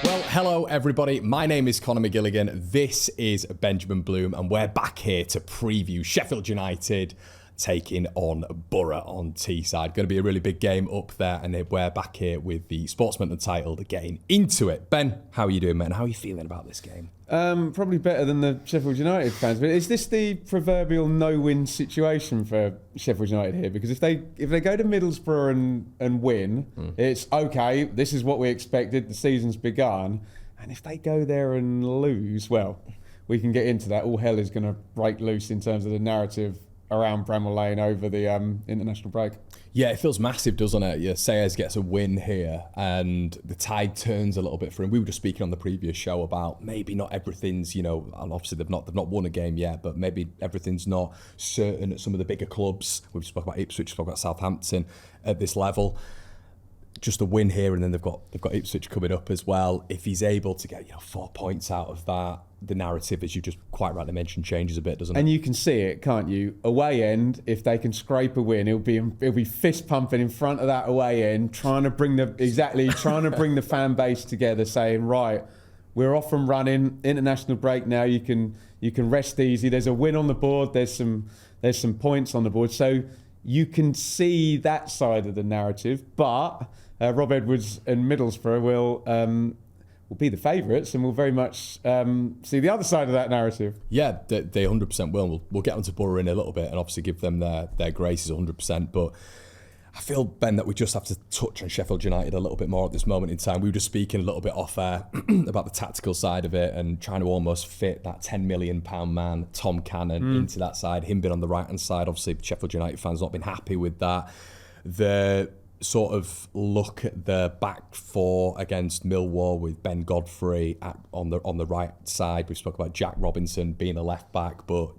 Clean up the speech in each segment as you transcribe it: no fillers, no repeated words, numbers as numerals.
Well, hello everybody. My name is Conor McGilligan. This is Benjamin Bloom, and we're back here to preview Sheffield United taking on Boro on Teesside. Going to be a really big game up there, and we're back here with the Sportsman title, Getting Into It. Ben, how are you doing, man? How are you feeling about this game? Probably better than the Sheffield United fans. But is this the proverbial no-win situation for Sheffield United here? Because if they go to Middlesbrough and win, it's okay. This is what we expected. The season's begun. And if they go there and lose, well, we can get into that. All hell is going to break loose in terms of the narrative around Bramall Lane over the international break. Yeah, it feels massive, doesn't it? Yeah, Selles gets a win here and the tide turns a little bit for him. We were just speaking on the previous show about maybe not everything's, and obviously they've not won a game yet, but maybe everything's not certain at some of the bigger clubs. We've spoken about Ipswich, spoken about Southampton at this level. Just a win here, and then they've got Ipswich coming up as well. If he's able to get 4 points out of that, the narrative, as you just quite rightly mentioned, changes a bit, doesn't it? And you can see it, can't you? Away end, if they can scrape a win, it'll be fist pumping in front of that away end, trying to bring the fan base together, saying, right, we're off and running, international break now. You can rest easy. There's a win on the board. There's some points on the board. So you can see that side of the narrative, but Rob Edwards and Middlesbrough will be the favourites, and we'll very much see the other side of that narrative. Yeah, they 100% will. We'll get onto Boro in a little bit and obviously give them their graces 100%. But I feel, Ben, that we just have to touch on Sheffield United a little bit more at this moment in time. We were just speaking a little bit off air about the tactical side of it and trying to almost fit that £10 million man, Tom Cannon, into that side. Him being on the right-hand side. Obviously, Sheffield United fans not been happy with that. The sort of look at the back four against Millwall with Ben Godfrey on the right side. We spoke about Jack Robinson being a left back, but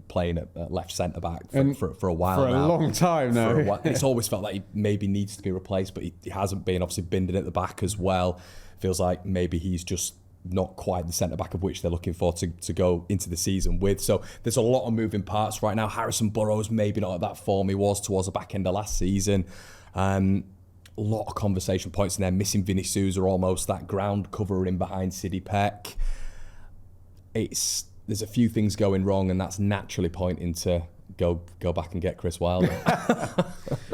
playing at left centre back for a while for now. A long time now. It's always felt like he maybe needs to be replaced, but he hasn't been. Obviously, Bindon at the back as well. Feels like maybe he's just not quite the centre back of which they're looking for to go into the season with. So there's a lot of moving parts right now. Harrison Burrows maybe not at that form he was towards the back end of last season. A lot of conversation points in there. Missing Vinny Souza, almost that ground cover in behind Sidney Peck. There's a few things going wrong, and that's naturally pointing to go back and get Chris Wilder.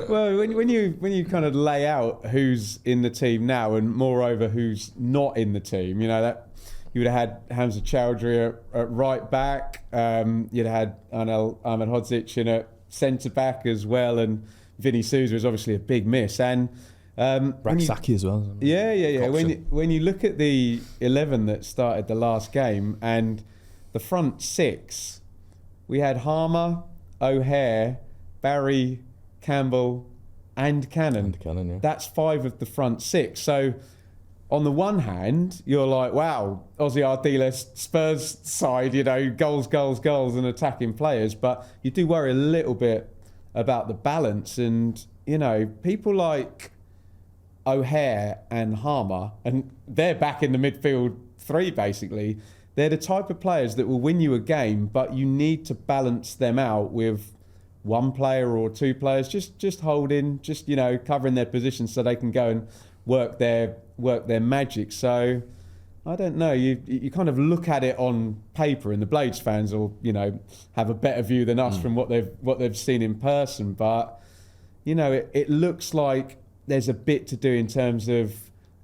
Well, when you kind of lay out who's in the team now, and moreover who's not in the team, that you would have had Hamza Chowdhury at right back. You'd have had Ahmed Hodzic in at centre back as well, and Vinny Souza is obviously a big miss, and Braksaki as well. Yeah. When you look at the 11 that started the last game and the front six, we had Harmer, O'Hare, Barry, Campbell, and Cannon. Yeah. That's 5 of the front 6. So on the one hand, you're like, wow, Ozzy Ardiles, Spurs side, goals, and attacking players, but you do worry a little bit about the balance, and people like O'Hare and Harmer, and they're back in the midfield 3 basically. They're the type of players that will win you a game, but you need to balance them out with 1 player or 2 players just holding, covering their positions so they can go and work their magic. So I don't know. You kind of look at it on paper, and the Blades fans will, have a better view than us from what they've seen in person. But it looks like there's a bit to do in terms of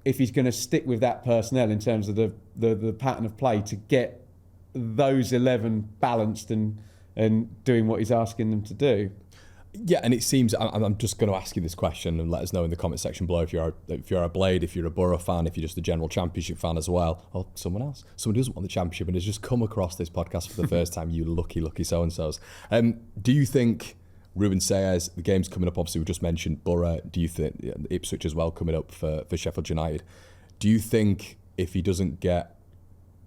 if he's going to stick with that personnel in terms of the pattern of play to get those 11 balanced and doing what he's asking them to do. Yeah, and it seems I'm just going to ask you this question and let us know in the comment section below if you're a Blade, if you're a Boro fan, if you're just a general Championship fan as well, or someone else, someone who doesn't want the Championship and has just come across this podcast for the first time. You lucky so and so's. Do you think Ruben Selles, the game's coming up? Obviously, we just mentioned Boro. Do you think Ipswich as well coming up for Sheffield United? Do you think if he doesn't get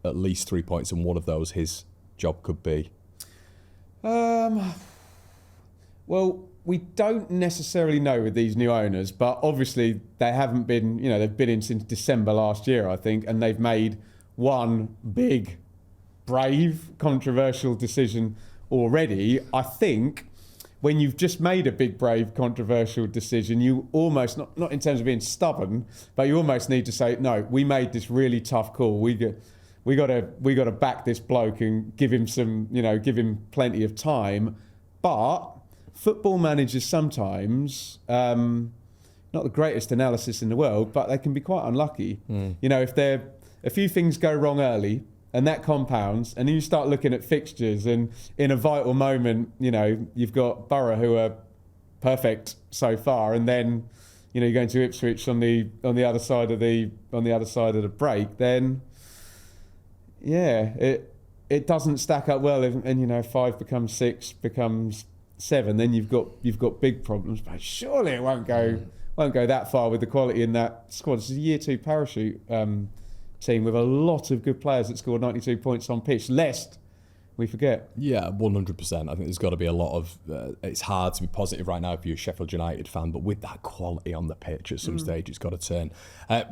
at least 3 points in one of those, his job could be? Well, we don't necessarily know with these new owners, but obviously they haven't been, they've been in since December last year, I think, and they've made one big, brave, controversial decision already. I think when you've just made a big, brave, controversial decision, you almost, not in terms of being stubborn, but you almost need to say, no, we made this really tough call. We got to back this bloke and give him give him plenty of time. But football managers sometimes, not the greatest analysis in the world, but they can be quite unlucky. If a few things go wrong early, and that compounds, and then you start looking at fixtures, and in a vital moment, you've got Boro who are perfect so far, and then you're going to Ipswich on the other side of the break. Then it doesn't stack up well, and 5 becomes 6 becomes 7. Then you've got big problems. But surely it won't go that far with the quality in that squad. This is a year 2 parachute team with a lot of good players that scored 92 points on pitch, lest we forget. Yeah, 100%. I think there's got to be a lot of... it's hard to be positive right now if you're a Sheffield United fan, but with that quality on the pitch at some stage, it's got to turn.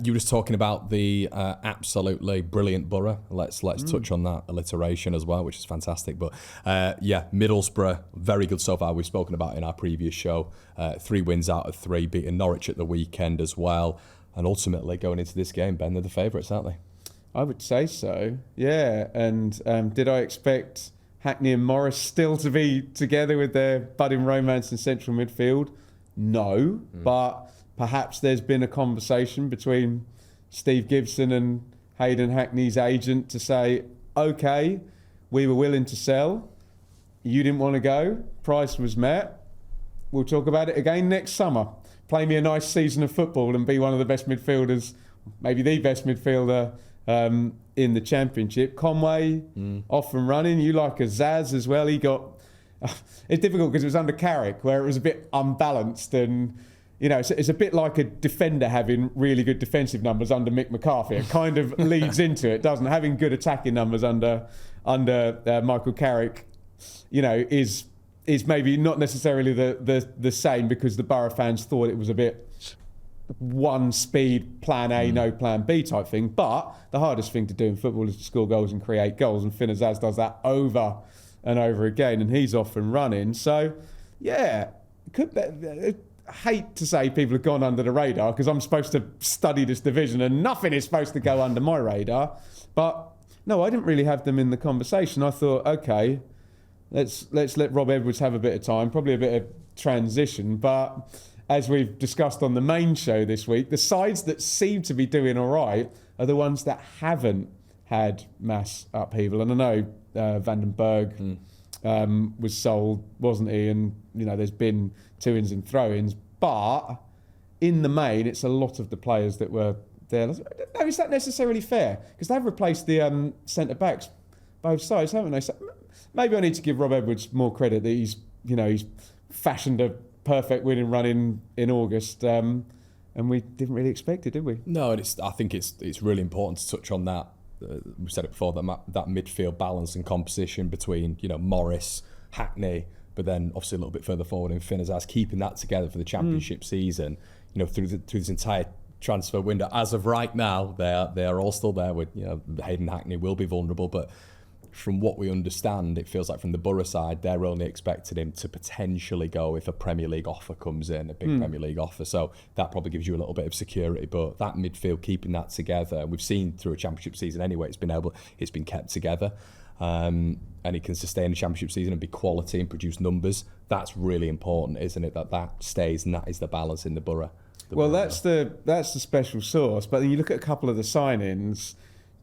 You were just talking about the absolutely brilliant Boro. Let's touch on that alliteration as well, which is fantastic. But Middlesbrough, very good so far. We've spoken about in our previous show. 3 wins out of 3, beating Norwich at the weekend as well. And ultimately, going into this game, Ben, they're the favourites, aren't they? I would say so, yeah. And did I expect Hackney and Morris still to be together with their budding romance in central midfield? No, but perhaps there's been a conversation between Steve Gibson and Hayden Hackney's agent to say, OK, we were willing to sell. You didn't want to go. Price was met. We'll talk about it again next summer. Play me a nice season of football and be one of the best midfielders, maybe the best midfielder in the Championship. Conway, off and running. You like a Zaz as well. He got... it's difficult because it was under Carrick, where it was a bit unbalanced, and it's a bit like a defender having really good defensive numbers under Mick McCarthy. It kind of leads into it, doesn't it? Having good attacking numbers under Michael Carrick, is maybe not necessarily the same, because the Borough fans thought it was a bit one speed, plan A, no plan B type thing. But the hardest thing to do in football is to score goals and create goals, and Finazaz does that over and over again, and he's off and running. So, I hate to say people have gone under the radar, because I'm supposed to study this division and nothing is supposed to go under my radar. But no, I didn't really have them in the conversation. I thought, okay, let's let Rob Edwards have a bit of time, probably a bit of transition. But as we've discussed on the main show this week, the sides that seem to be doing all right are the ones that haven't had mass upheaval. And I know Vandenberg was sold, wasn't he? And, there's been to-ins and throw-ins. But in the main, it's a lot of the players that were there. No, is that necessarily fair? Because they've replaced the centre-backs, both sides, haven't they? So maybe I need to give Rob Edwards more credit that he's fashioned a perfect winning run in August, and we didn't really expect it, did we? No, and I think it's really important to touch on that. We said it before, that midfield balance and composition between Morris, Hackney, but then obviously a little bit further forward in Finazaz, keeping that together for the Championship season. Through this entire transfer window. As of right now, they are all still there. With Hayden Hackney will be vulnerable, but from what we understand, it feels like from the Borough side, they're only expecting him to potentially go if a Premier League offer comes in, a big Premier League offer. So that probably gives you a little bit of security. But that midfield, keeping that together, we've seen through a Championship season anyway, it's been kept together. And he can sustain a Championship season and be quality and produce numbers. That's really important, isn't it? That stays, and that is the balance in the Borough. That's the special sauce. But then you look at a couple of the signings,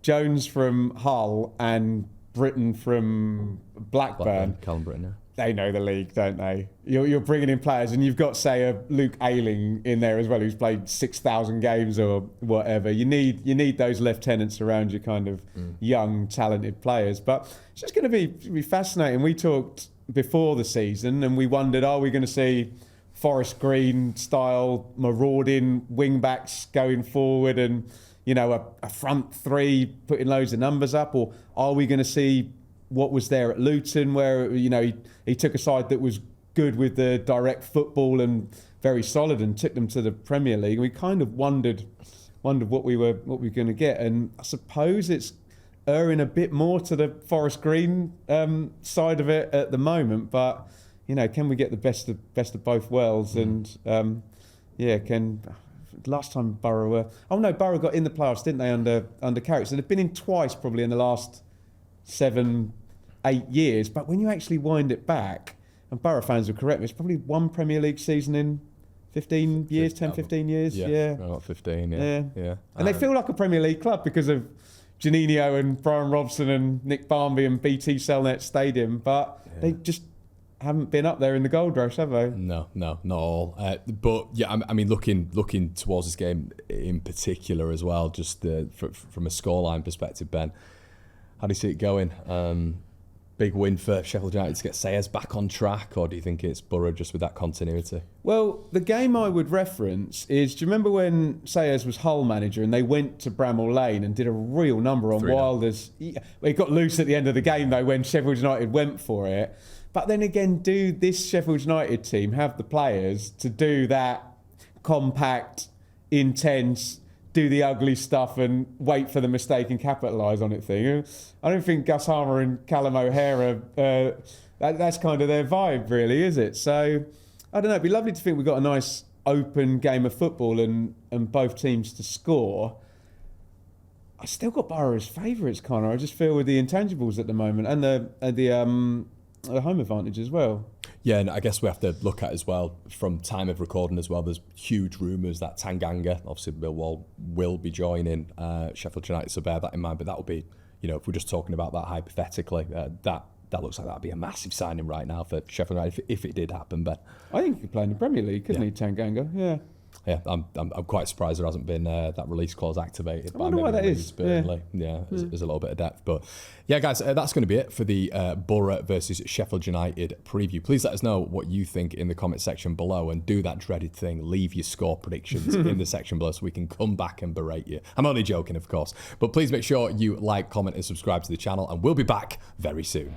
Jones from Hull and Britton from Blackburn. Callum Britton, yeah. They know the league, don't they? You're bringing in players, and you've got, say, a Luke Ayling in there as well, who's played 6,000 games or whatever. You need those lieutenants around you, kind of young, talented players. But it's just going to be fascinating. We talked before the season, and we wondered, are we going to see Forest Green style marauding wing backs going forward, and a front three putting loads of numbers up, or are we going to see what was there at Luton, where he took a side that was good with the direct football and very solid, and took them to the Premier League? And we kind of wondered what we were going to get, and I suppose it's erring a bit more to the Forest Green side of it at the moment. But can we get the best of both worlds? And last time Boro were... Oh no, Boro got in the playoffs, didn't they, under Carrick? So they've been in twice probably in the last 7-8 years. But when you actually wind it back, and Boro fans will correct me, it's probably one Premier League season in 15 years, 10, 15 years. Yeah. About 15, yeah. And they feel like a Premier League club because of Janino and Brian Robson and Nick Barmby and BT Cellnet Stadium, but they just haven't been up there in the gold rush, have they? No, not all. But yeah, I mean, looking towards this game in particular as well, just from a scoreline perspective, Ben, how do you see it going? Big win for Sheffield United to get Selles back on track, or do you think it's Boro just with that continuity? Well, the game I would reference is, do you remember when Selles was Hull manager and they went to Bramall Lane and did a real number on 3-0. Wilder's... He got loose at the end of the game, though, when Sheffield United went for it. But then again, do this Sheffield United team have the players to do that compact, intense, do the ugly stuff and wait for the mistake and capitalise on it thing? I don't think Gus Harmer and Callum O'Hara, that's kind of their vibe, really, is it? So, I don't know, it'd be lovely to think we've got a nice open game of football and both teams to score. I still got Boro as favourites, Connor. I just feel with the intangibles at the moment and the home advantage as well. Yeah, and I guess we have to look at as well, from time of recording as well, there's huge rumours that Tanganga, obviously Millwall, will be joining Sheffield United, so bear that in mind. But that will be, if we're just talking about that hypothetically, that looks like that'd be a massive signing right now for Sheffield United if it did happen, Ben. I think he could play in the Premier League, couldn't he, Tanganga? Yeah. Yeah, I'm quite surprised there hasn't been that release clause activated. I wonder why that is. There's a little bit of depth. But yeah, guys, that's going to be it for the Boro versus Sheffield United preview. Please let us know what you think in the comment section below, and do that dreaded thing, leave your score predictions in the section below so we can come back and berate you. I'm only joking, of course. But please make sure you like, comment and subscribe to the channel, and we'll be back very soon.